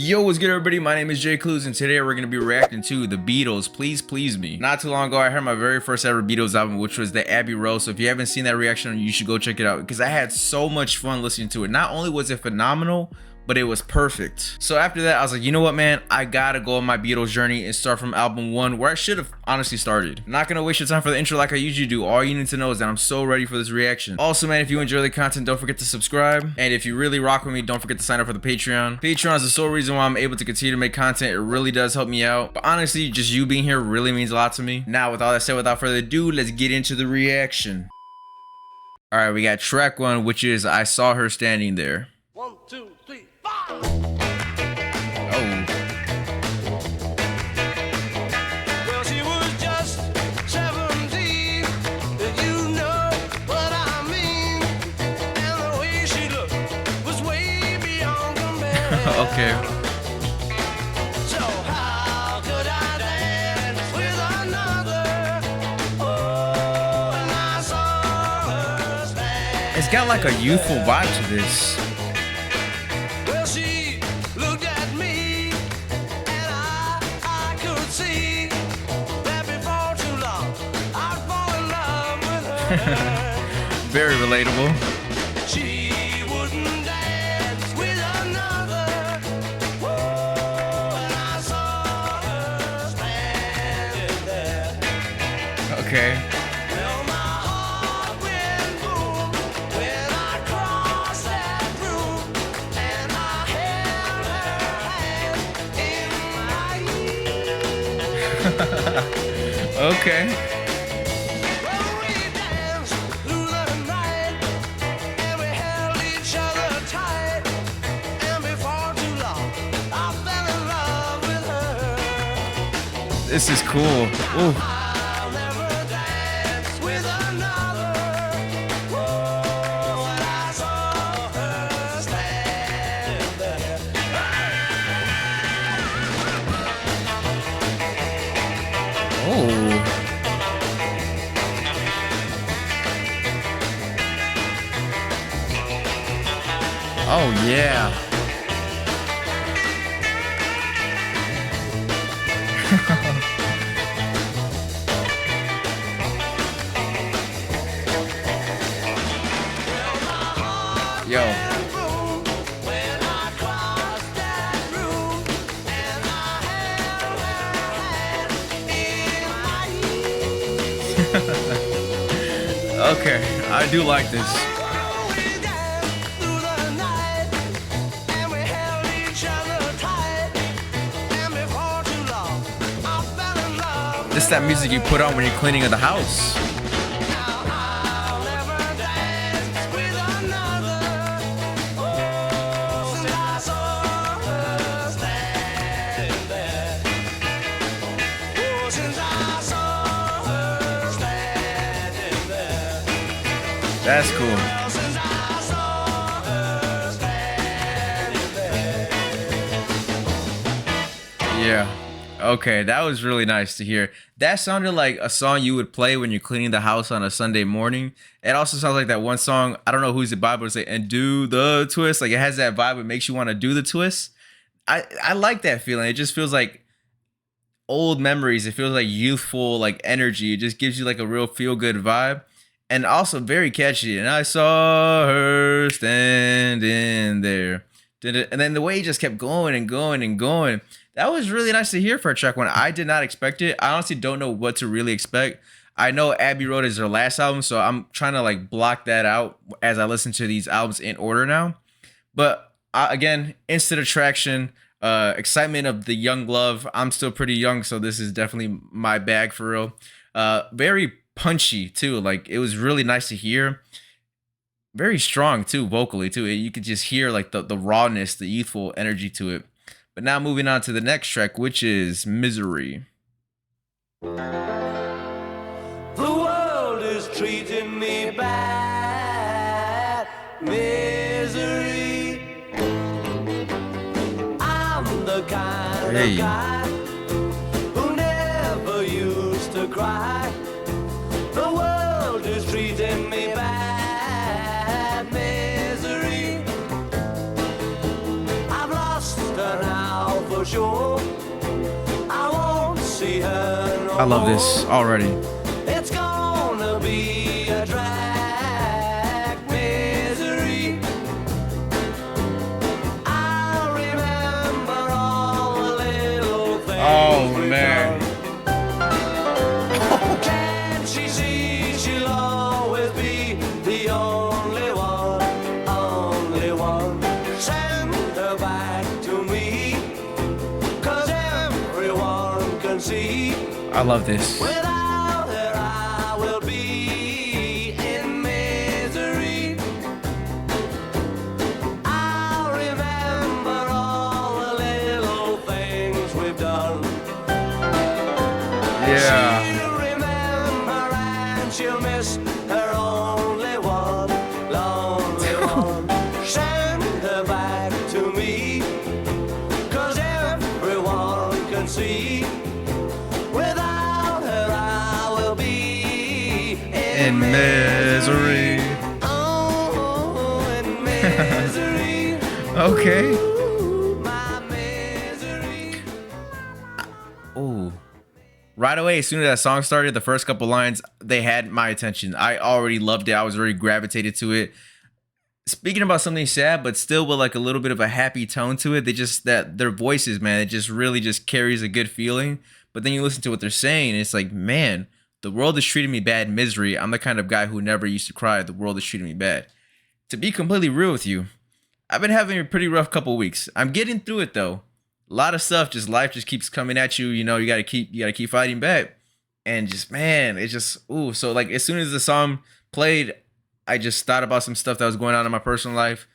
Yo, what's good everybody? My name is Jay Clues and today we're going to be reacting to the Beatles, Please Please Me. Not too long ago I heard my very first ever Beatles album, which was the Abbey Road. So if you haven't seen that reaction, you should go check it out because I had so much fun listening to it. Not only was it phenomenal, but it was perfect. So after that, I was like, you know what, man? I gotta go on my Beatles journey and start from album 1, where I should have honestly started. Not gonna waste your time for the intro like I usually do. All you need to know is that I'm so ready for this reaction. Also, man, if you enjoy the content, don't forget to subscribe. And if you really rock with me, don't forget to sign up for the Patreon. Patreon is the sole reason why I'm able to continue to make content. It really does help me out. But honestly, just you being here really means a lot to me. Now, with all that said, without further ado, let's get into the reaction. All right, we got track 1, which is I Saw Her Standing There. 1, 2, 3, 4. Well, she was just 17, you know what I mean. And the way she looked was way beyond compare. Okay. So how could I dance with another? Oh, and I saw her stand. It's got like a youthful vibe to this. Well, she looked at me, and I could see that before too long I'd fall in love with her. Very relatable. She wouldn't dance with another. Whoa, and I saw her standing there. Okay. Well, my heart went boom when I crossed that room, and I held her hand in my Okay. Well, we danced through the night, and we held each other tight, and before too long, I fell in love with her. This is cool. Ooh. I'll never dance with another. Whoa, and I saw her standing there. Oh. Oh yeah. Yo. Boom, when I crossed that room, and I held her hand in my Okay, I do like this. We danced through the night, and we held each other tight, and before too long, I fell in love. This is that music you put on when you're cleaning the house. Now I'll never dance with another. Oh, since I saw her standing there. Oh, since I saw her standing there. That's cool. Well, since I saw her standing there. Yeah. Okay, that was really nice to hear. That sounded like a song you would play when you're cleaning the house on a Sunday morning. It also sounds like that one song, I don't know who's it by, but it's like, and do the twist. Like it has that vibe. It makes you want to do the twist. I like that feeling. It just feels like old memories. It feels like youthful, like energy. It just gives you like a real feel good vibe. And also very catchy. And I saw her standing there. And then the way he just kept going and going and going. That was really nice to hear for a track 1. I did not expect it. I honestly don't know what to really expect. I know Abbey Road is their last album, so I'm trying to like block that out as I listen to these albums in order now. But again, instant attraction, excitement of the young love. I'm still pretty young, so this is definitely my bag for real. Very punchy too. Like it was really nice to hear. Very strong too, vocally too. You could just hear like the rawness, the youthful energy to it. But now moving on to the next track, which is Misery. The world is treating me bad. Misery. I'm the kind Hey. of guy who never used to cry. The world is treating me bad. Misery. I've lost her now. sure I won't see her no I love more. this already. It's gonna be a drag misery. I'll remember all the little things Oh, we've man. done. Can't she see she'll always be the only one, only one? Send her back to me, 'cause everyone can see. I love this. Without her, I will be in misery. I'll remember all the little things we've done. Yeah. She'll remember and she'll miss her only one, lonely one. Send her back to me, 'cause everyone can see. Without her, I will be In misery. Oh, in misery. Okay. Ooh, my misery. Ooh. Right away, as soon as that song started, the first couple lines, they had my attention. I already loved it. I was already gravitated to it. Speaking about something sad, but still with like a little bit of a happy tone to it, they just that their voices, man, it just really just carries a good feeling. But then you listen to what they're saying, and it's like, man, the world is treating me bad, misery. I'm the kind of guy who never used to cry. The world is treating me bad. To be completely real with you, I've been having a pretty rough couple weeks. I'm getting through it though. A lot of stuff, just life just keeps coming at you. You know, you gotta keep fighting back. And just man, it's just ooh. So like as soon as the song played, I just thought about some stuff that was going on in my personal life.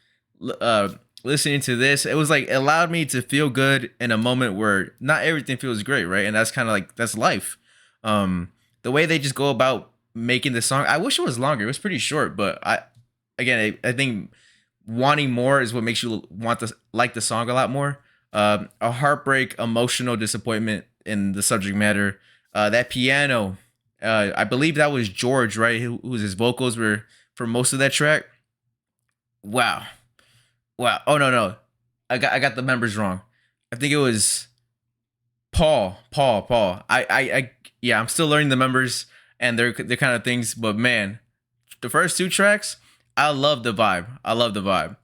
Listening to this, it was like it allowed me to feel good in a moment where not everything feels great, right? And that's kind of like that's life. The way they just go about making the song, I wish it was longer. It was pretty short, but I think wanting more is what makes you want to like the song a lot more. A heartbreak, emotional disappointment in the subject matter. That piano, I believe that was George, right? Who's his vocals were for most of that track. Wow. Oh no. I got the members wrong. I think it was Paul. Yeah, I'm still learning the members and their kind of things, but man, the first two tracks, I love the vibe.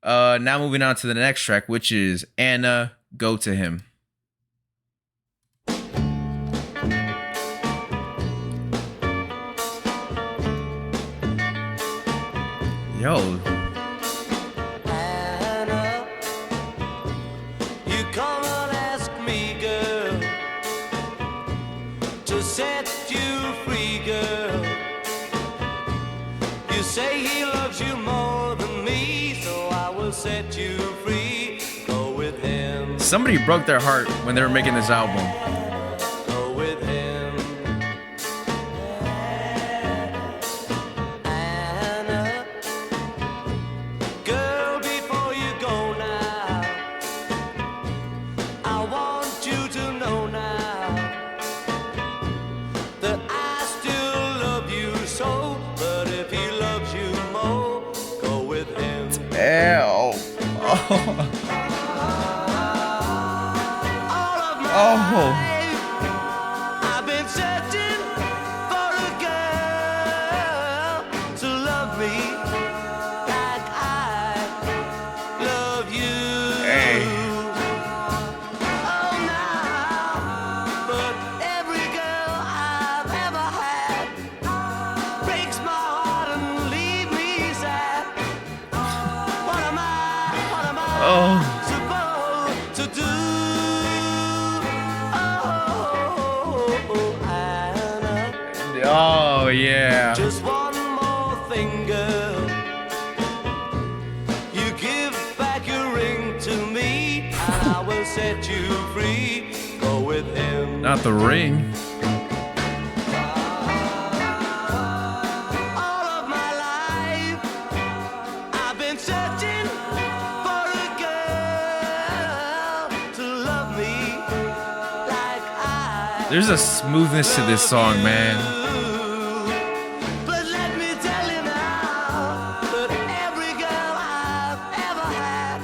Now moving on to the next track, which is Anna, Go to Him. Yo, Anna, you come and ask me, girl, to set you free, girl. You say he loves you more than me, so I will set you free. Go with him, somebody broke their heart when they were making this album. go with him. Anna, girl, before you go now, I want you to know now that I still love you so. But if he loves you more, go with him. Ew. Oh. All of my Oh. life, I've been searching for a girl to love me like I love you. Hey. Oh, now, but every girl I've ever had breaks my heart and leaves me sad. What am I Oh. supposed to do? Oh, Anna, Oh yeah. just one more thing, girl. You give back your ring to me, and I will set you free. Go with him. Not the ring. All of my life, I've been searching for a girl to love me like I There's a smoothness to this song, man. But let me tell you now that every girl I've ever had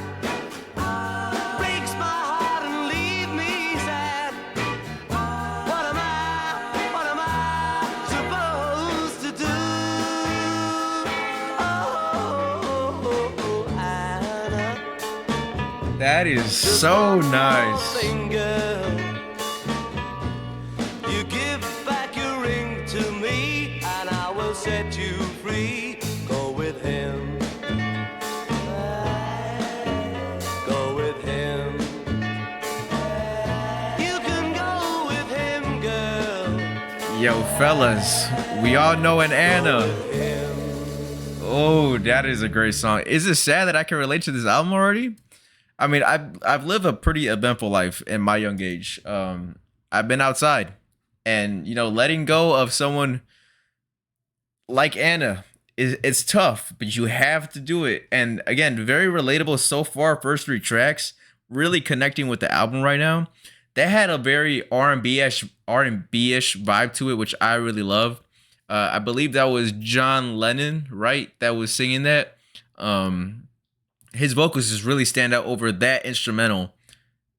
breaks my heart and leaves That is so nice. Girl. You give back your ring to me, and I will set you free. Go with him. Go with him. You can go with him, girl. Yo, fellas, we all know an Anna. Oh, that is a great song. Is it sad that I can relate to this album already? I mean, I've lived a pretty eventful life in my young age. I've been outside, and letting go of someone like Anna it's tough, but you have to do it. And again, very relatable so far. First three tracks really connecting with the album right now. That had a very R&B-ish vibe to it, which I really love. I believe that was John Lennon, right? That was singing that. His vocals just really stand out over that instrumental.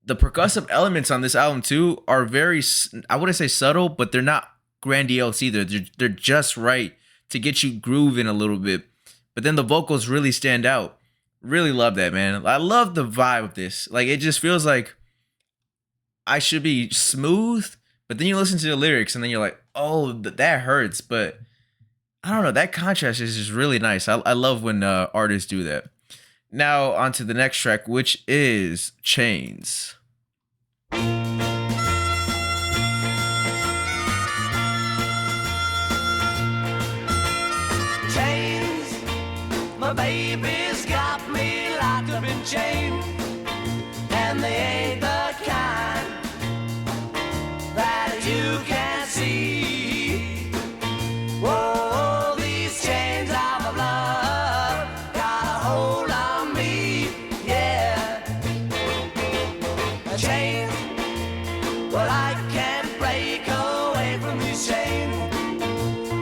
The percussive elements on this album too are very, I wouldn't say subtle, but they're not grandiose either. They're just right to get you grooving a little bit. But then the vocals really stand out. Really love that, man. I love the vibe of this. Like, it just feels like I should be smooth, but then you listen to the lyrics and then you're like, oh, that hurts. But I don't know. That contrast is just really nice. I love when artists do that. Now on to the next track, which is Chains. Chains, my baby's got me locked up in chains, and they ain't the kind that you can see. Whoa, these chains of love got a hold on me, yeah. A chain, well, I can't break away from these chains.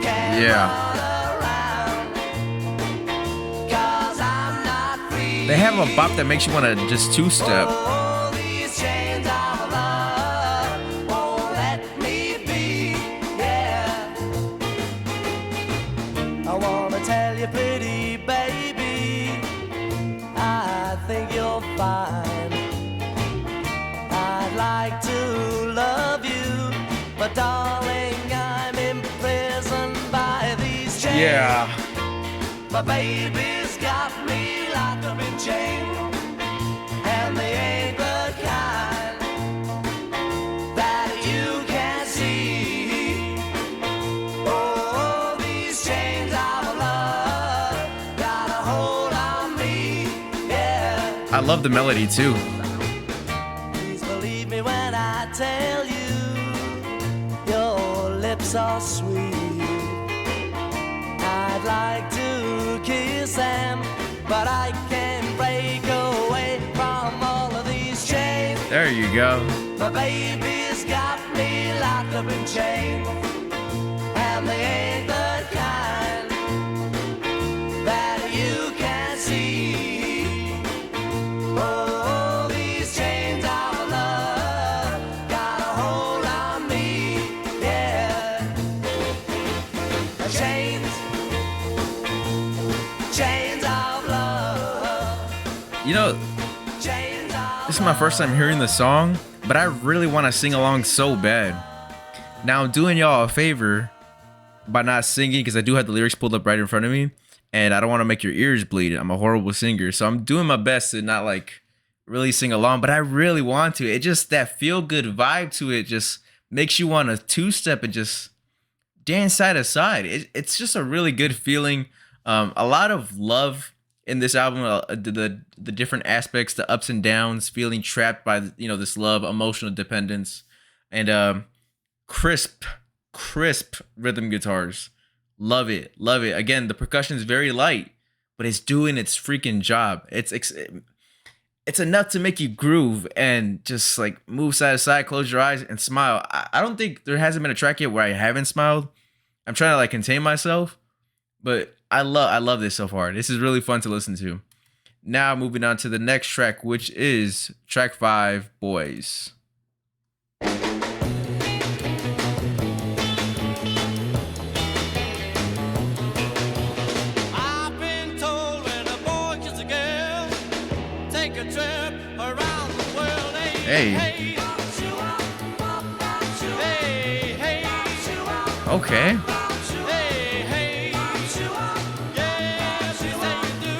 Can't Yeah. run around, 'cause I'm not free. They have a bop that makes you want to just two-step. Oh, these chains of love won't let me be, yeah. I wanna tell you, pretty baby, I think you're fine. I'd like to love you, but darling, I'm imprisoned by these chains. Yeah. My baby's got me locked up in chains, and they ain't the kind that you can see. Oh, these chains of love got a hold on me, yeah. I love the melody too. Please believe me when I tell you, your lips are sweet. I'd like to kiss them, but I can't break away from all of these chains. There you go. My baby's got me locked up in chains, and they ain't the kind that you can see. Oh, these chains of love got a hold on me, yeah. Chains, chains of love. Chains of This is my first time hearing the song, but I really want to sing along so bad. Now I'm doing y'all a favor by not singing, because I do have the lyrics pulled up right in front of me, and I don't want to make your ears bleed. I'm a horrible singer, so I'm doing my best to not like really sing along, but I really want to. It just, that feel good vibe to it just makes you want to two-step and just dance side to side. It's just a really good feeling. A lot of love in this album, the different aspects, the ups and downs, feeling trapped by this love, emotional dependence, and crisp rhythm guitars. Love it. Again, the percussion is very light, but it's doing its freaking job. It's enough to make you groove and just like move side to side, close your eyes and smile. I don't think there hasn't been a track yet where I haven't smiled. I'm trying to like contain myself, but I love this so far. This is really fun to listen to. Now moving on to the next track, which is track 5, Boys. I've been told when a boy kisses a girl, take a trip around the world. Hey. Hey, hey, Okay. hey, hey. Yes, you say you do.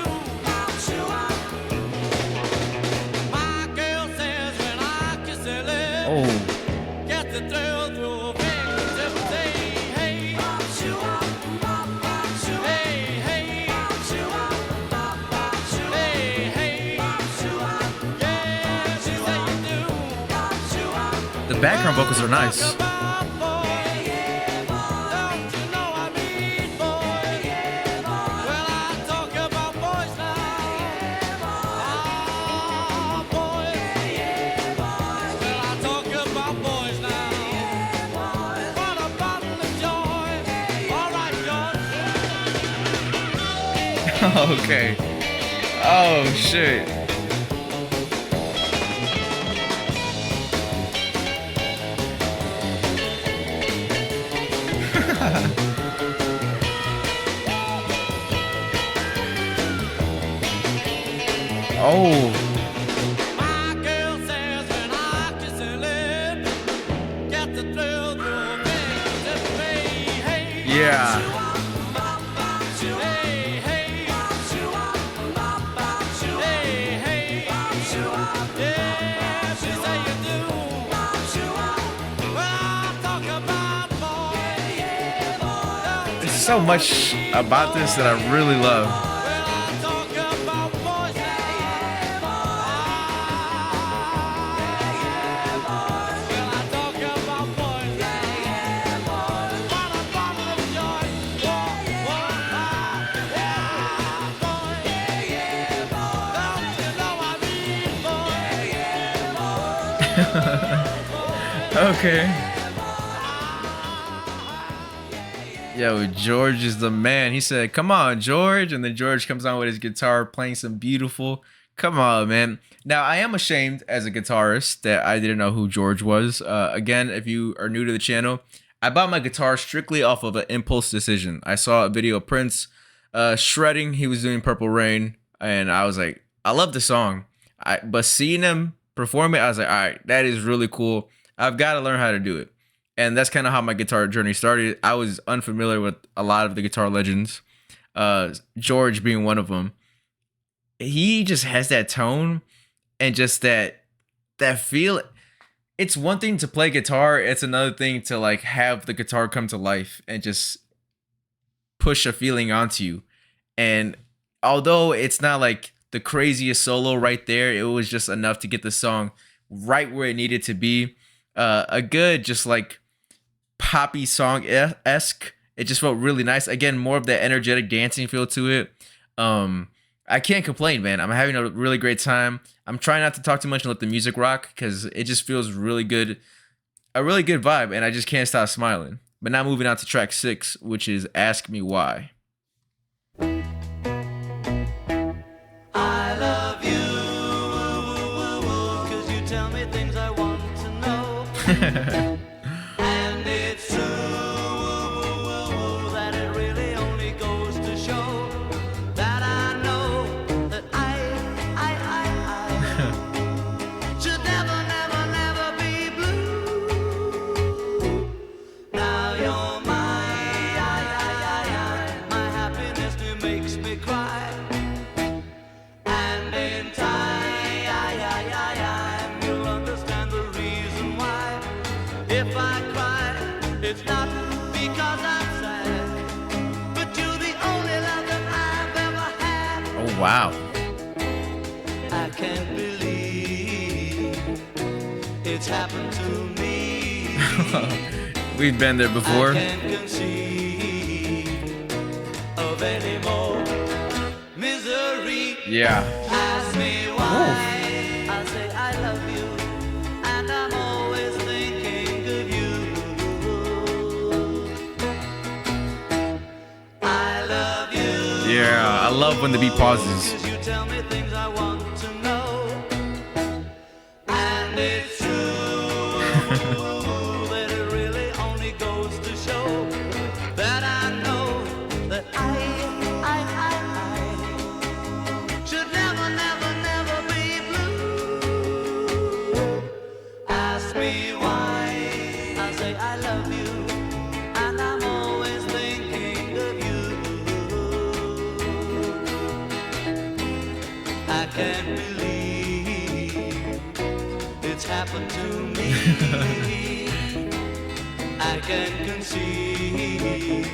My girl says when I kiss her lips, Oh. get the thrill through a fingertip. Say hey, hey, hey. The background vocals are nice. Okay. Oh shit. Oh. My girl says when I kiss her lips, get the thrill through a fingertip. Hey, hey. Yeah. There's so much about this that I really love. Okay. Yo, George is the man. He said, "Come on, George." And then George comes on with his guitar playing some beautiful. Come on, man. Now, I am ashamed as a guitarist that I didn't know who George was. Again, if you are new to the channel, I bought my guitar strictly off of an impulse decision. I saw a video of Prince shredding. He was doing Purple Rain. And I was like, I love the song. But seeing him perform it, I was like, all right, that is really cool. I've got to learn how to do it. And that's kind of how my guitar journey started. I was unfamiliar with a lot of the guitar legends, George being one of them. He just has that tone and just that feel. It's one thing to play guitar. It's another thing to like have the guitar come to life and just push a feeling onto you. And although it's not like the craziest solo right there, it was just enough to get the song right where it needed to be. A good, just like poppy song esque. It just felt really nice. Again, more of that energetic dancing feel to it. I can't complain, man. I'm having a really great time. I'm trying not to talk too much and let the music rock because it just feels really good. A really good vibe, and I just can't stop smiling. But now moving on to track 6, which is Ask Me Why. I love you, 'cause you tell me things I want to know. And it's true that it really only goes to show that I know that I should never, never, never be blue. Now you're my happiness, it makes me cry. And in time, you'll understand the reason why. If I cry, it's not because I'm sad, but you're the only love that I've ever had. Oh, wow. I can't believe it's happened to me. We've been there before. I can't conceive of any more misery. Yeah. Ask me why. I say I love you, and I'm always thinking of you. I love you. Yeah, I love when the beat pauses. 'Cause you tell me things I want to know. And it's true that it really only goes to show that I know that I should never, never, never be blue. I can't believe it's happened to me. I can't conceive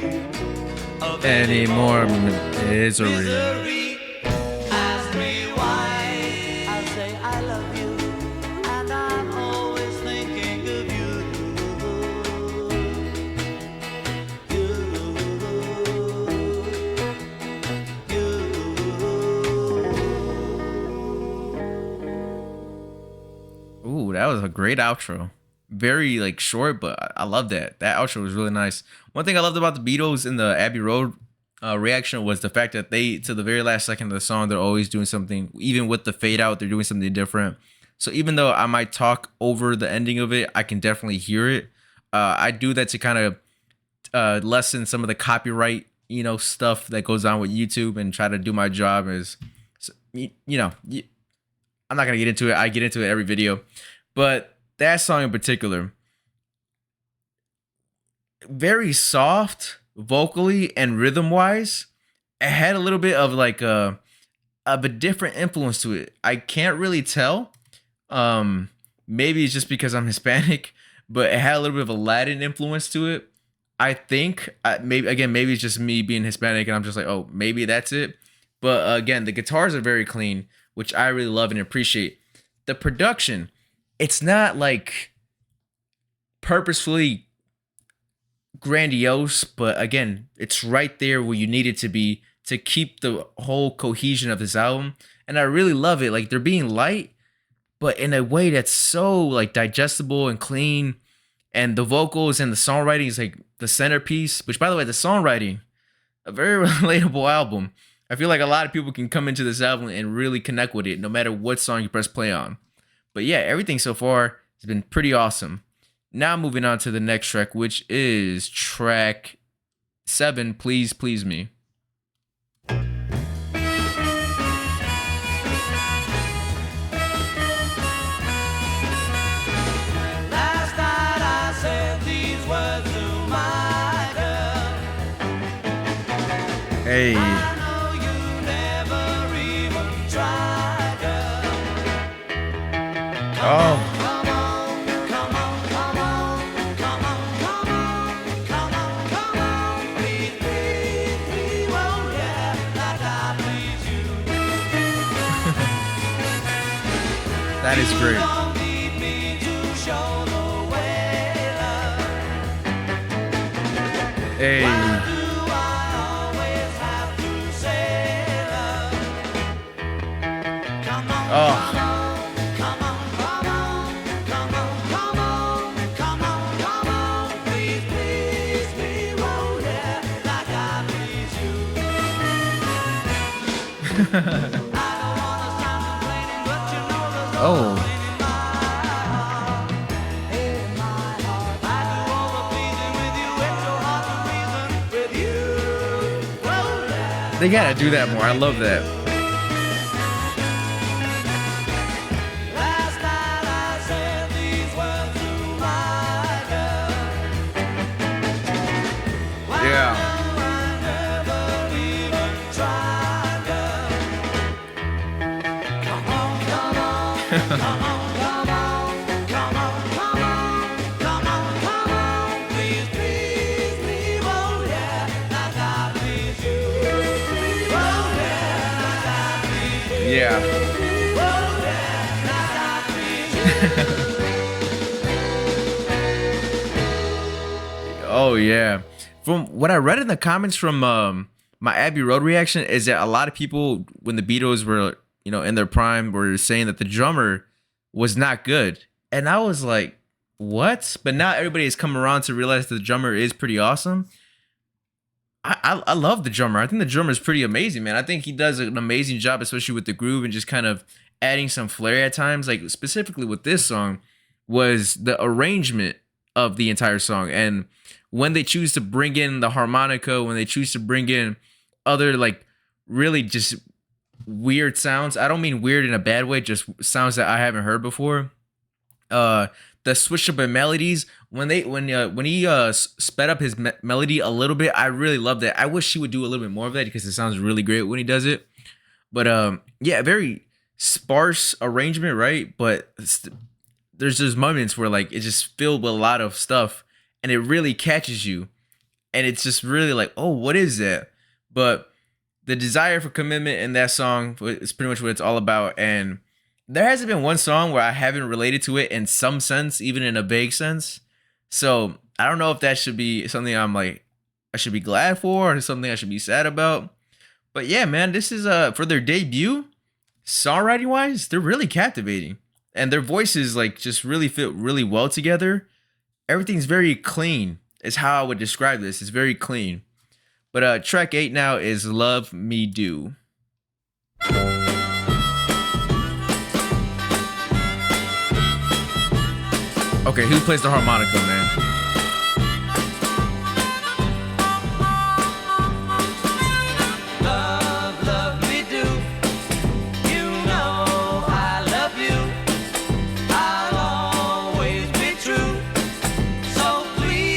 of Any more misery. misery. Ask me why. I'll say I love you, and I'm always thinking of you. Ooh, that was a great outro. Very like short, but I love that. That outro was really nice. One thing I loved about the Beatles in the Abbey Road reaction was the fact that they, to the very last second of the song, they're always doing something. Even with the fade out, they're doing something different. So even though I might talk over the ending of it, I can definitely hear it. I do that to kind of lessen some of the copyright, stuff that goes on with YouTube and try to do my job as, I'm not gonna get into it. I get into it every video, but that song in particular, very soft vocally and rhythm wise. It had a little bit of like a different influence to it. I can't really tell. Maybe it's just because I'm Hispanic, but it had a little bit of a Latin influence to it. I think maybe it's just me being Hispanic and I'm just like, oh, maybe that's it. But again, the guitars are very clean, which I really love and appreciate. The production, it's not like purposefully grandiose, but again, it's right there where you need it to be to keep the whole cohesion of this album. And I really love it. Like they're being light, but in a way that's so like digestible and clean. And the vocals and the songwriting is like the centerpiece, which by the way, the songwriting, a very relatable album. I feel like a lot of people can come into this album and really connect with it no matter what song you press play on. But yeah, everything so far has been pretty awesome. Now moving on to the next track, which is track 7, Please Please Me. Last night I said these words to my girl. Hey. I know you never even tried, girl. Oh. Come on, come on, come on, come on, come on, come on, come on, please, please, please, oh yeah, like I please you. That is You great. don't need me to show the way, love. Hey. Why do I always have to say, love? Come on, Oh. come on, come on, come on, come on, come on, come on, please, please, please, oh yeah, like I please you. I don't wanna sound complaining, but you know there's no Oh. pain in my heart. I do all the pleasing with you, it's so hard to reason with you. Oh yeah. They gotta do that more. I love that. Last night I said these words to my girl. Why Yeah. do I never even try, girl? Come on, come on, come on, come on, come on, come on, come on, come on, please, please, please, oh yeah, like I please you. Oh yeah, like I please you. Yeah. Oh yeah, like I please you. Oh yeah. From what I read in the comments from my Abbey Road reaction is that a lot of people, when the Beatles were, in their prime, were saying that the drummer was not good. And I was like, what? But now everybody has come around to realize that the drummer is pretty awesome. I love the drummer. I think the drummer is pretty amazing, man. I think he does an amazing job, especially with the groove and just kind of adding some flair at times. Like specifically with this song was the arrangement of the entire song. And when they choose to bring in the harmonica, when they choose to bring in other like really just weird sounds. I don't mean weird in a bad way, just sounds that I haven't heard before. The switch up in melodies when he sped up his melody a little bit, I really love that. I wish he would do a little bit more of that because it sounds really great when he does it. But yeah, very sparse arrangement, right? But there's just moments where like it's just filled with a lot of stuff, and it really catches you, and it's just really like, oh, what is that? But the desire for commitment in that song is pretty much what it's all about. And there hasn't been one song where I haven't related to it in some sense, even in a vague sense. So I don't know if that should be something I'm like I should be glad for or something I should be sad about. But yeah, man, this is for their debut, songwriting wise, they're really captivating. And their voices like just really fit really well together. Everything's very clean, is how I would describe this. It's very clean. But track 8 now is Love Me Do. Okay, who plays the harmonica, man? Love, love me do. You know I love you. I'll always be true. So please,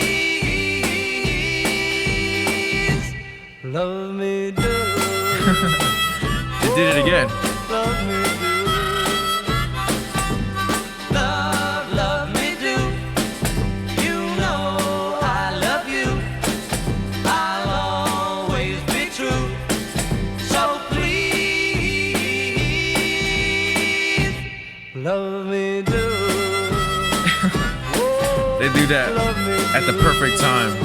love me do. They did it again. Love me do. Love, love me do. You know I love you. I'll always be true. So please, love me do. They do that Love me at the perfect time.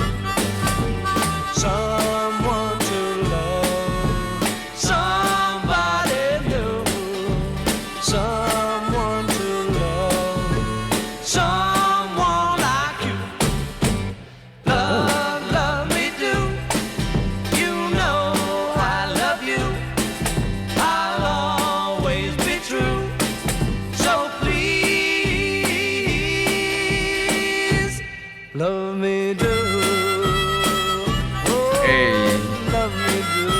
Someone to love, somebody new, someone to love, someone like you. Love, love me do. You know I love you. I'll always be true. So please, love me do. Hey. Love me do.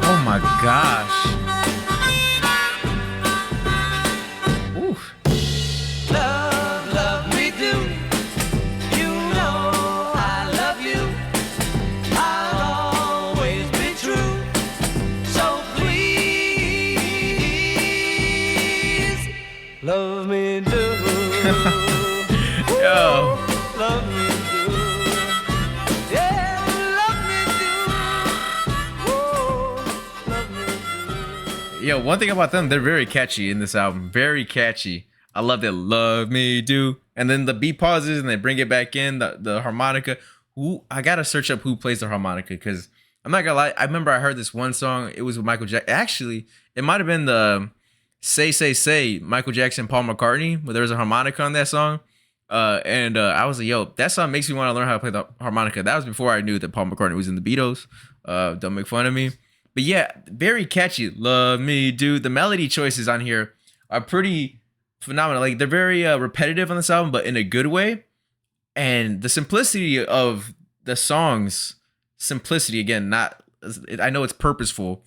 Oh my gosh. Ooh. Love, love me do. You know I love you. I'll always be true. So please, love me do. Yo. Love me do. Yeah, love me do. Oh, love me do. Yo, one thing about them, they're very catchy in this album. Very catchy. I love that Love Me Do. And then the beat pauses and they bring it back in, the harmonica. Who I gotta search up who plays the harmonica because I'm not gonna lie. I remember I heard this one song. It was with Michael Jackson. Actually, it might have been the Say Michael Jackson, Paul McCartney, where there was a harmonica on that song. And I was like, yo, that song makes me want to learn how to play the harmonica. That was before I knew that Paul McCartney was in the Beatles. Don't make fun of me. But yeah, very catchy. Love Me Do. The melody choices on here are pretty phenomenal. Like they're very repetitive on this album, but in a good way. And the simplicity of the songs, simplicity again, not, I know it's purposeful,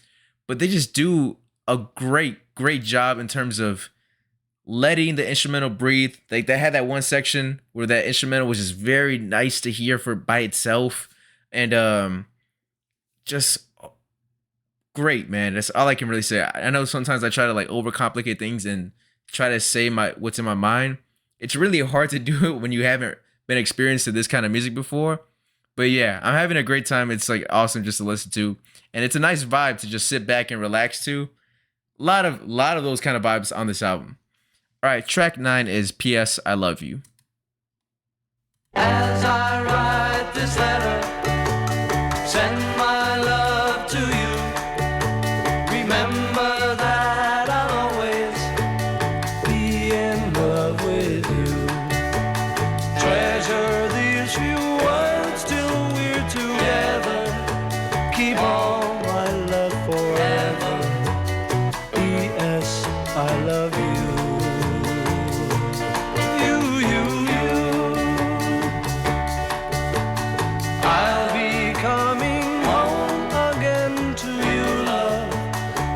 but they just do a great job in terms of letting the instrumental breathe. Like they had that one section where that instrumental was just very nice to hear for by itself, and just great, man. That's all I can really say. I know sometimes I try to like overcomplicate things and try to say what's in my mind. It's really hard to do it when you haven't been experienced to this kind of music before. But yeah, I'm having a great time. It's like awesome just to listen to, and it's a nice vibe to just sit back and relax to. A lot of those kind of vibes on this album. All right, track 9 is P.S. I Love You. As I write this letter, send my love to you. Remember that I'll always be in love with you. Treasure these few words till we're together. Keep all my love forever. P.S. I love you. I'll be coming home again to you, love,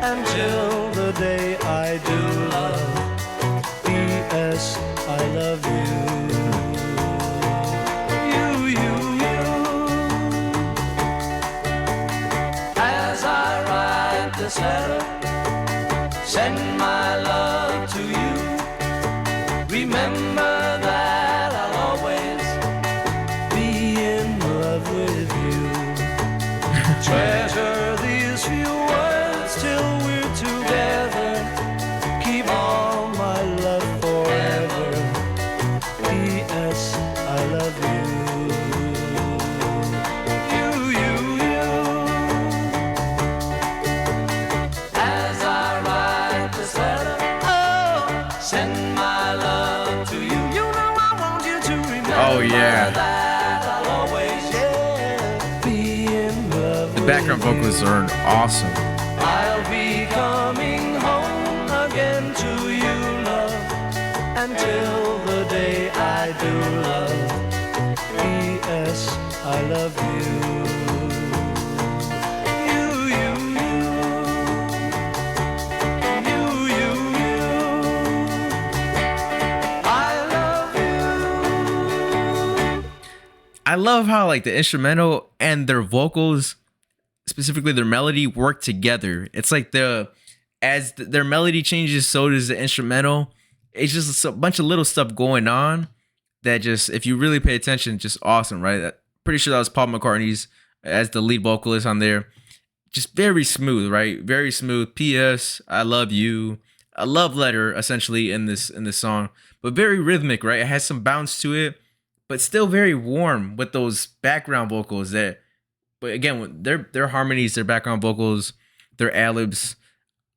until the day I do. my love to you. Remember that I'll always be in love with you. Treasure these few words till we're together. Keep all my love forever. P.S. I love you. As I write this letter, oh, send my love to you. You know I want you to remember Oh, yeah. that I'll always be in love The background vocals are awesome. I'll be coming home again to you, love, until the day I do, love. P.S. I love you. You, you, you. You, you, you. I love you. I love how like the instrumental and their vocals, specifically their melody, work together. It's like their melody changes, so does the instrumental. It's just a bunch of little stuff going on that just, if you really pay attention, just awesome, right? Pretty sure that was Paul McCartney's as the lead vocalist on there. Just very smooth, right? Very smooth. P.S. I love you. A love letter essentially in this song, but very rhythmic, right? It has some bounce to it, but still very warm with those background vocals that. But again, their harmonies, their background vocals, their ad-libs,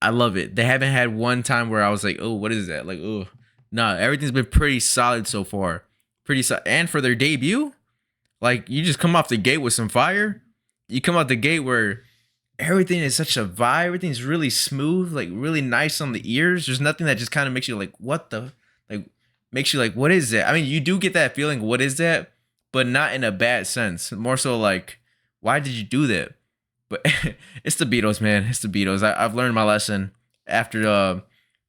I love it. They haven't had one time where I was like, oh, what is that? Like, oh, nah, everything's been pretty solid so far. Pretty solid. And for their debut, like, you just come off the gate with some fire. You come out the gate where everything is such a vibe. Everything's really smooth, like really nice on the ears. There's nothing that just kind of makes you like, what the, like, makes you like, what is that? I mean, you do get that feeling, what is that? But not in a bad sense. More so like, why did you do that? But it's the Beatles, man. It's the Beatles. I've learned my lesson after the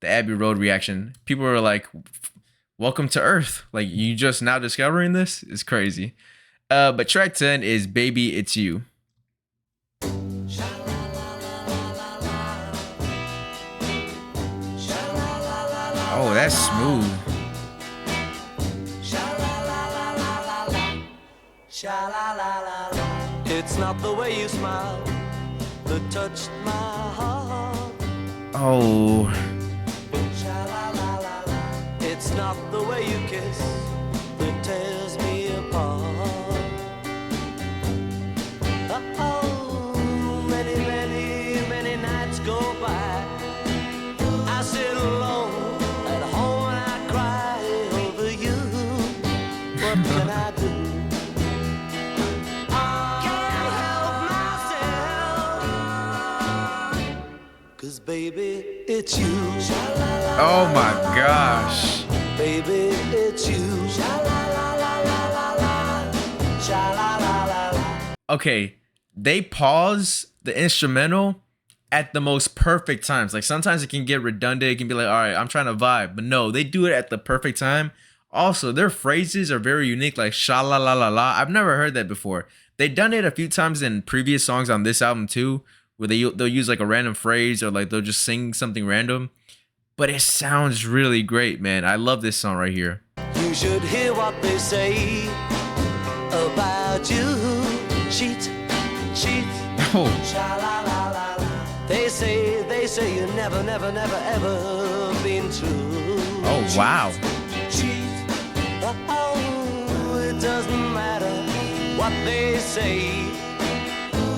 Abbey Road reaction. People were like, welcome to Earth. Like, you just now discovering this? It's crazy. But track 10 is Baby It's You. Oh, that's smooth. It's not the way you smile that touched my heart. Oh. It's not the way you kiss that tears me apart. Oh, many, many, many nights go by. I sit alone at home and I cry over you. What can I do? Cause baby, it's you. Oh my gosh. Baby, it's you. Okay, they pause the instrumental at the most perfect times. Like, sometimes it can get redundant. It can be like, all right, I'm trying to vibe. But no, they do it at the perfect time. Also, their phrases are very unique, like sha la la la la. I've never heard that before. They've done it a few times in previous songs on this album too, where they'll use like a random phrase or like they'll just sing something random. But it sounds really great, man. I love this song right here. You should hear what they say about you. Cheat, cheat. Oh. They say you never, never, never, ever been true. Oh, wow. Cheat. Oh, it doesn't matter what they say.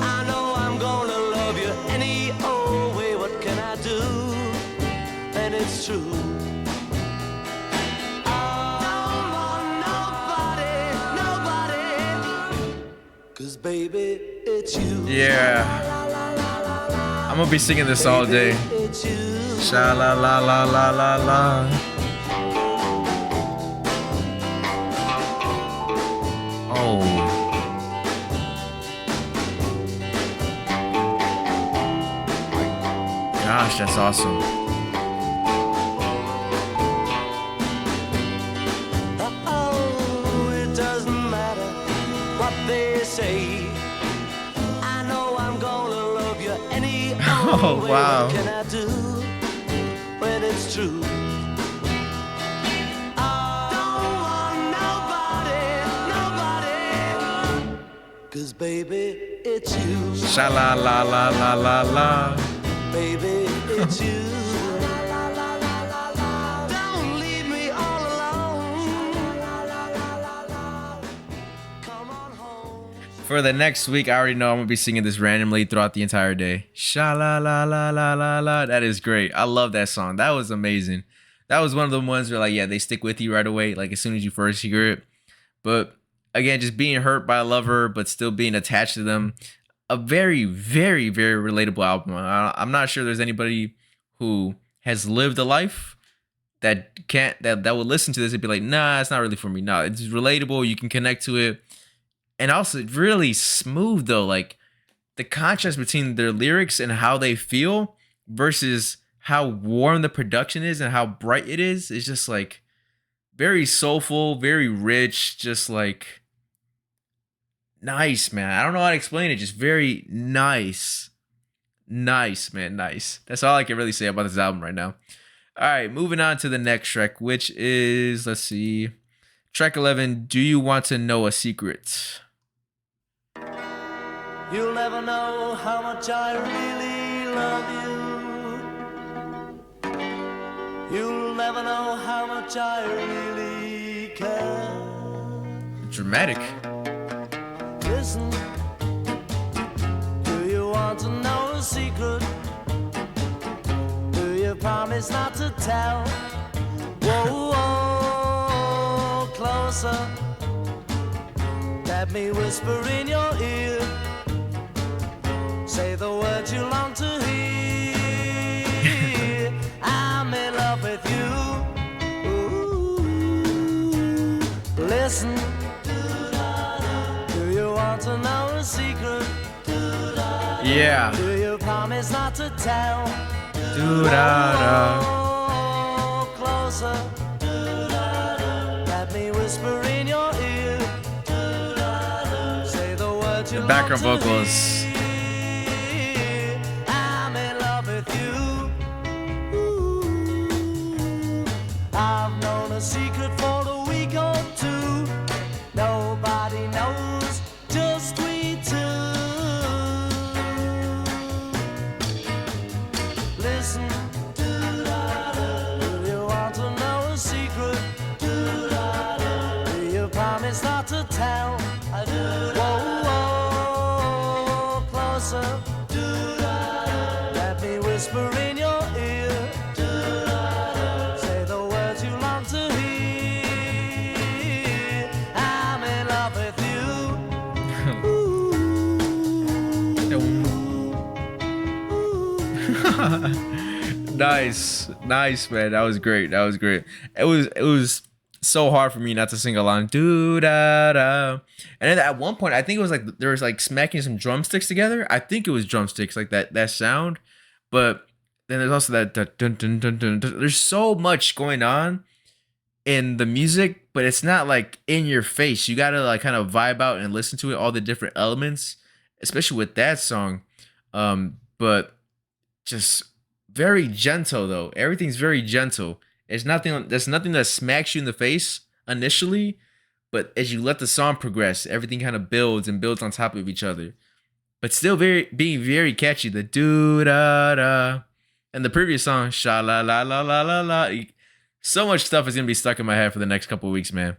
I know I'm gonna love you any old way. What can I do? And it's true. Don't want nobody. Cause baby, it's you. Yeah. I'm gonna be singing this all day. Sha la la la la la la. Oh. Gosh, that's awesome. Oh, it doesn't matter what they say. I know I'm gonna love you any Oh, wow. What can I do when truth. I don't want nobody, 'cause baby, it's you. Sha la la la la la la. Baby, it's you. Don't leave me all alone. Come on home. For the next week, I already know I'm gonna be singing this randomly throughout the entire day. Sha la la la la la la. That is great. I love that song. That was amazing. That was one of the ones where, like, yeah, they stick with you right away, like as soon as you first hear it. But again, just being hurt by a lover, but still being attached to them. A very, very, very relatable album. I'm not sure there's anybody who has lived a life that would listen to this and be like, nah, it's not really for me. No, it's relatable. You can connect to it. And also really smooth though. Like the contrast between their lyrics and how they feel versus how warm the production is and how bright it is just like very soulful, very rich, just like nice, man. I don't know how to explain it. Just very nice. Nice, man. Nice. That's all I can really say about this album right now. All right, moving on to the next track, which is, let's see, track 11, Do You Want to Know a Secret? You'll never know how much I really love you. You'll never know how much I really care. Dramatic. Listen, do you want to know a secret? Do you promise not to tell? Whoa, whoa, closer. Let me whisper in your ear. Say the words you long to hear. I'm in love with you. Ooh, listen. Do you want to know a secret? Yeah. Do you promise not to tell? Do-da-da. Oh, closer. Let me whisper in your ear. Say the words you The background long to vocals. hear. I'm in love with you. Ooh, I've known a secret for a week or two. Nobody knows, just we two. Listen, do you want to know a secret? Do you promise not to tell? I do. Whoa, whoa, closer. Let me whisper in your ear. Say the words you long to hear. I'm in love with you. Nice, man. That was great. It was so hard for me not to sing along. Do da da. And then at one point, I think it was like there was like smacking some drumsticks together. I think it was drumsticks, like that sound. But then there's also that dun, dun, dun, dun, dun. There's so much going on in the music, but it's not like in your face. You gotta like kind of vibe out and listen to it, all the different elements, especially with that song. But just very gentle though. Everything's very gentle. There's nothing that smacks you in the face initially, but as you let the song progress, everything kind of builds and builds on top of each other. But still being very catchy. The do da da, and the previous song sha la la la la la la. So much stuff is gonna be stuck in my head for the next couple of weeks, man.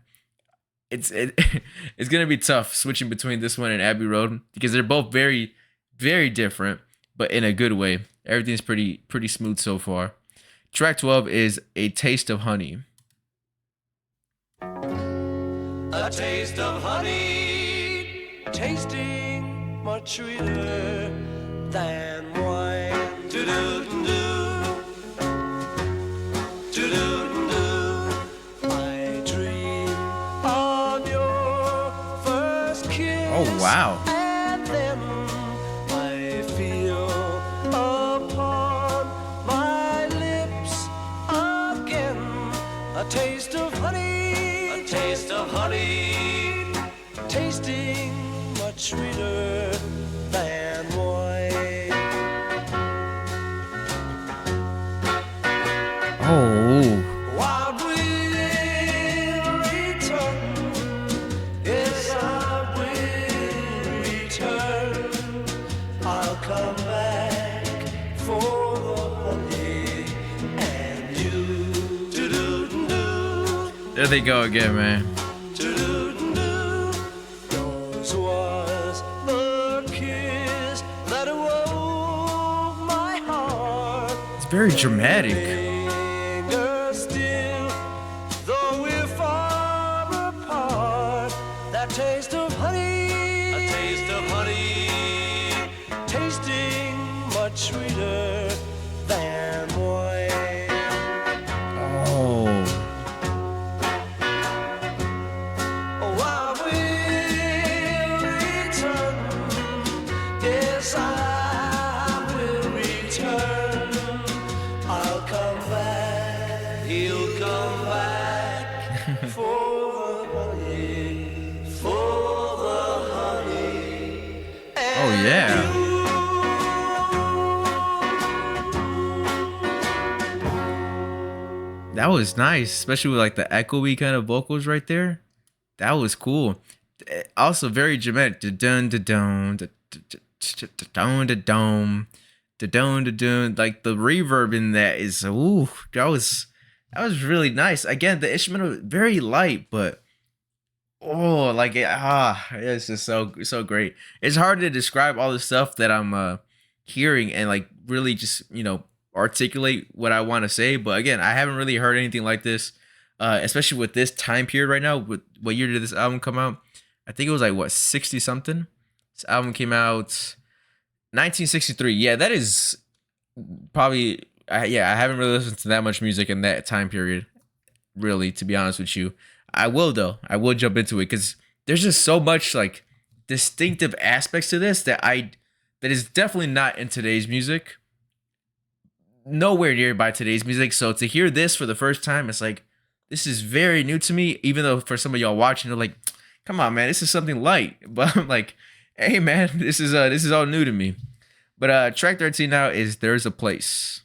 It's gonna be tough switching between this one and Abbey Road because they're both very, very different, but in a good way. Everything's pretty smooth so far. Track 12 is A Taste of Honey. A taste of honey, tasting much sweeter than wine. Do-do-do-do, do-do-do-do. I dream on your first kiss. Oh, wow. And then I feel upon my lips again a taste of honey, a taste of honey, tasting much sweeter than wine. Oh, What will return? Yes, I will return. I'll come back for the honey and you. Do-do-do-do. there they go again, man. Do-do-do-do. Yours was the kiss that awoke my heart. It's very dramatic. Linger still, though we're far apart. That taste of honey, a taste of honey, tasting much sweeter than wine. Oh, Oh, I will return. Yes, I will return. I'll come back. He'll come back for the honey, for the honey. oh yeah. That was nice, especially with like the echoey kind of vocals right there. That was cool. Also very dramatic. Da-dun, da-dun, da-dun, da-dun, da-dun, da-dun. Like the reverb in that is ooh, that was really nice. Again, the instrumental very light, but oh, like it's just so great. It's hard to describe all the stuff that I'm hearing and like really just articulate what I want to say. But again, I haven't really heard anything like this, especially with this time period right now. With what year did this album come out? I think it was like what 60 something. This album came out 1963. Yeah, that is probably yeah. I haven't really listened to that much music in that time period. Really, to be honest with you, I will though. I will jump into it because there's just so much like distinctive aspects to this that is definitely not in today's music. Nowhere near by today's music. So to hear this for the first time, it's like this is very new to me. Even though for some of y'all watching, they're like, "Come on, man, this is something light." But I'm like, "Hey, man, this is all new to me." But track 13 now is "There's a Place."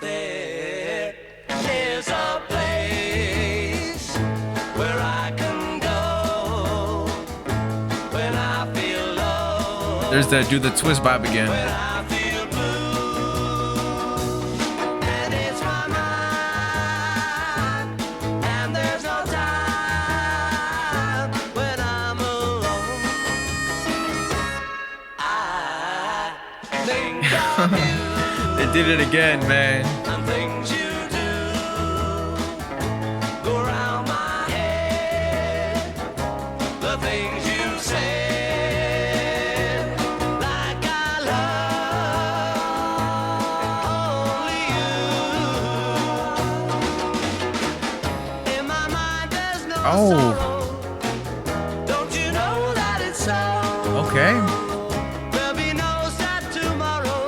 There is a place where I can go when I feel low. There's the do the twist vibe again. When I feel blue, and it's my mind, and there's no time when I'm alone. I think of you They did it again, man. and things you do go round my head. The things you said, like I love only you. In my mind, there's no Oh. sorrow. Don't you know that it's so? Okay. There'll be no sad tomorrow.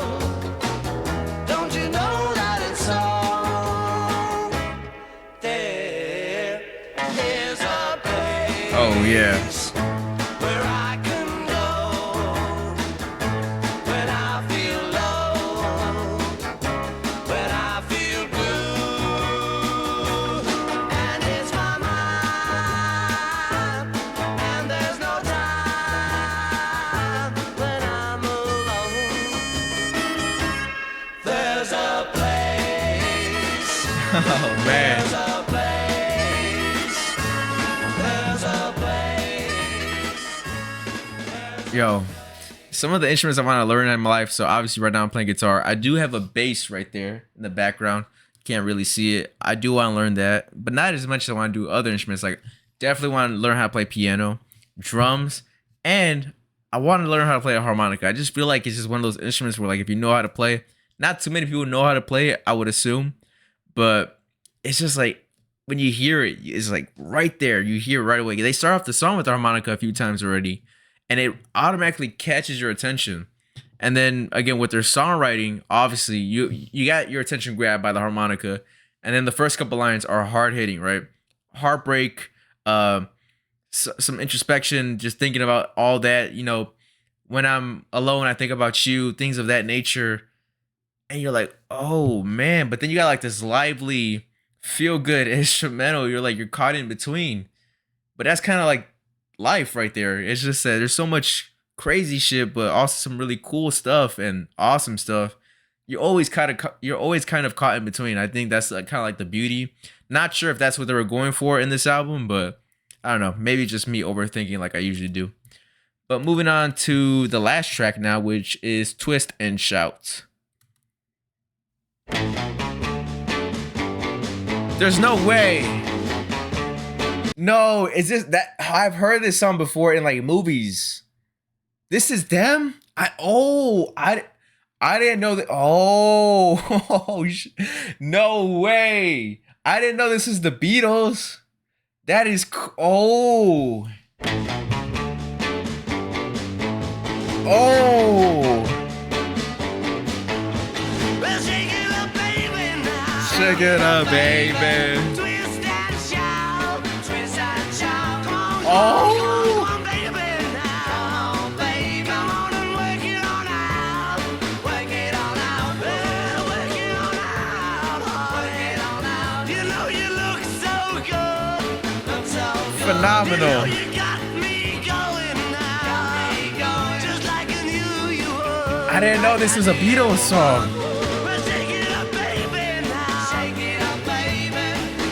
Don't you know that it's so? There is a place Oh yeah. where I can go when I feel low, when I feel blue, and it's my mind, and there's no time when I'm alone. There's a place. Oh man. There's a place. There's a place. Yo, some of the instruments I want to learn in my life. So obviously right now I'm playing guitar. I do have a bass right there in the background. Can't really see it. I do want to learn that, but not as much as I want to do other instruments. Like definitely want to learn how to play piano, drums, and I want to learn how to play a harmonica. I just feel like it's just one of those instruments where like if you know how to play, not too many people know how to play it, I would assume, but it's just like when you hear it, it's like right there. You hear it right away. They start off the song with the harmonica a few times already, and it automatically catches your attention. And then again with their songwriting, obviously you got your attention grabbed by the harmonica, and then the first couple lines are hard hitting, right? Heartbreak, some introspection, just thinking about all that, When I'm alone, I think about you, things of that nature. And you're like, oh man. But then you got like this lively, feel good instrumental. You're like, you're caught in between. But that's kind of like life right there. It's just that there's so much crazy shit, but also some really cool stuff and awesome stuff. You're always kind of caught in between. I think that's like, kind of like the beauty. Not sure if that's what they were going for in this album, but I don't know. Maybe just me overthinking like I usually do. But moving on to the last track now, which is Twist and Shout. There's no way. No, is this that? I've heard this song before in like movies. This is them? I didn't know that. Oh, no way. I didn't know this is the Beatles. That is oh. Oh. Well, shake it up, baby, now. Shake it up, baby. Twist and shout, twist and shout. Come on, Oh. come on, baby, now. Come on, baby, come on and work it on out. Work it on out, well, work it on out. Work it on out. You know you look so good, look so good. Phenomenal. You know you got me going now. Just like I knew you would. I didn't know this was a Beatles song. Well, shake it up, baby, now. Shake it up, baby.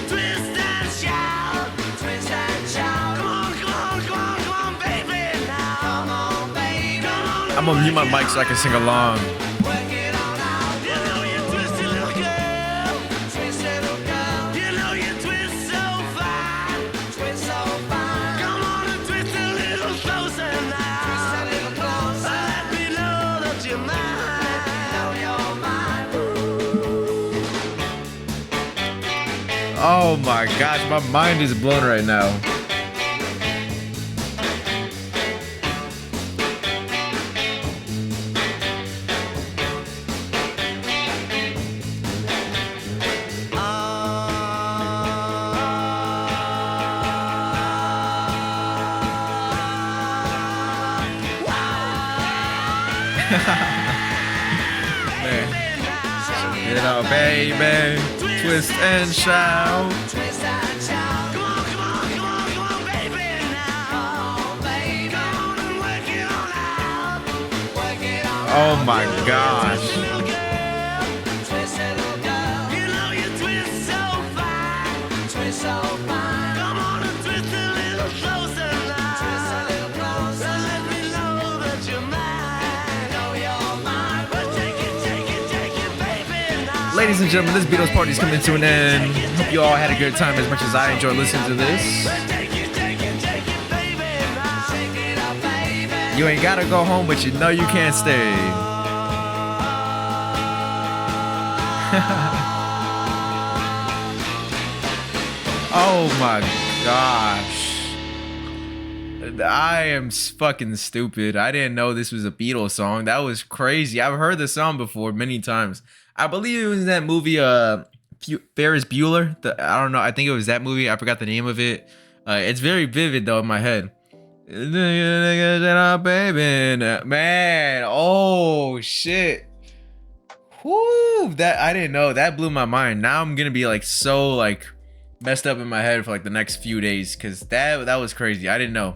Twist and shout, twist and shout. Come on, come on, come on, come on, baby, now. Come on, baby. Come on, I'm gonna mute my mic so I can sing along. work it on out. You know you twisted little girl, twisted little girl. You know you twist so fine, twist so fine. Come on and twist a little closer now. Twist a little closer. Let me know that you're mine. Let me know you're mine. Oh my gosh, my mind is blown right now. You know, baby, twist and shout. Twist and shout. Come on, come on, come on, come on, baby, now. Come on, baby. Come on and work it on out. Work it on Oh out. my You know gosh. you twist a little girl, twist a little girl. You know you twist so fine, twist so fine. Come on and twist a little closer now. Twist a little closer. Let me know that you're mine. Know you're mine. But take it, baby, now. Ladies and gentlemen, this Beatles party is coming to an end. Hope you all had a good time as much as I enjoyed listening to this. You ain't gotta go home, but you know you can't stay. Oh my gosh. I am fucking stupid. I didn't know this was a Beatles song. That was crazy. I've heard the song before many times. I believe it was in that movie, Ferris Bueller. I don't know. I think it was that movie. I forgot the name of it. It's very vivid though in my head. Baby, man. Oh shit. Whoo, that I didn't know. That blew my mind. Now I'm gonna be like so like messed up in my head for like the next few days because that was crazy. I didn't know.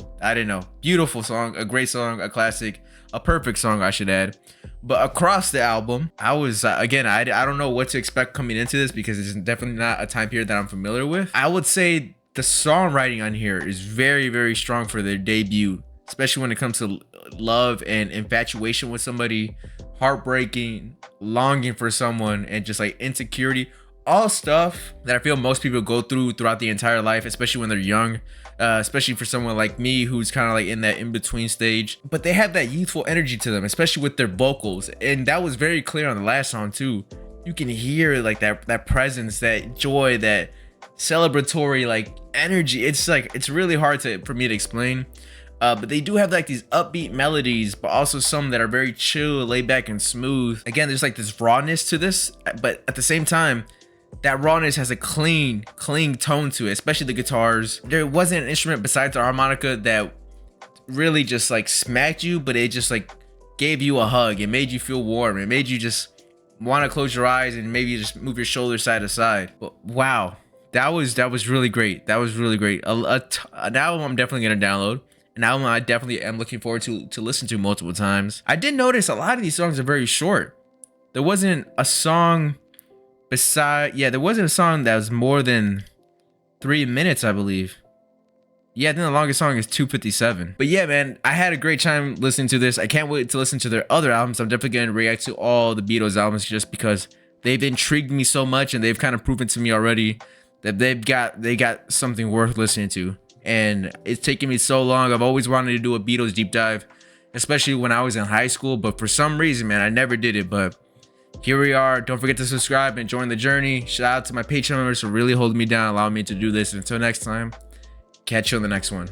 Beautiful song, a great song, a classic, a perfect song, I should add. But across the album, I was again, I don't know what to expect coming into this because it's definitely not a time period that I'm familiar with. I would say the songwriting on here is very, very strong for their debut, especially when it comes to love and infatuation with somebody, heartbreaking, longing for someone, and just like insecurity. All stuff that I feel most people go through throughout the entire life, especially when they're young, especially for someone like me who's kind of like in that in-between stage. But they have that youthful energy to them, especially with their vocals. And that was very clear on the last song too. You can hear like that presence, that joy, that celebratory like energy. It's like, it's really hard for me to explain. But they do have like these upbeat melodies, but also some that are very chill, laid back, and smooth. Again, there's like this rawness to this, but at the same time, that rawness has a clean tone to it, especially the guitars. There wasn't an instrument besides the harmonica that really just like smacked you, but it just like gave you a hug. It made you feel warm. It made you just want to close your eyes and maybe just move your shoulders side to side. But wow, that was really great. That was really great. An album I'm definitely gonna download. An album I definitely am looking forward to listen to multiple times. I did notice a lot of these songs are very short. There wasn't a song there wasn't a song that was more than 3 minutes, I believe. Yeah, I think the longest song is 2:57. But yeah, man, I had a great time listening to this. I can't wait to listen to their other albums. I'm definitely going to react to all the Beatles albums just because they've intrigued me so much and they've kind of proven to me already that they got something worth listening to. And it's taken me so long. I've always wanted to do a Beatles deep dive, especially when I was in high school. But for some reason, man, I never did it. But here we are. Don't forget to subscribe and join the journey. Shout out to my Patreon members for really holding me down, allowing me to do this. Until next time, catch you on the next one.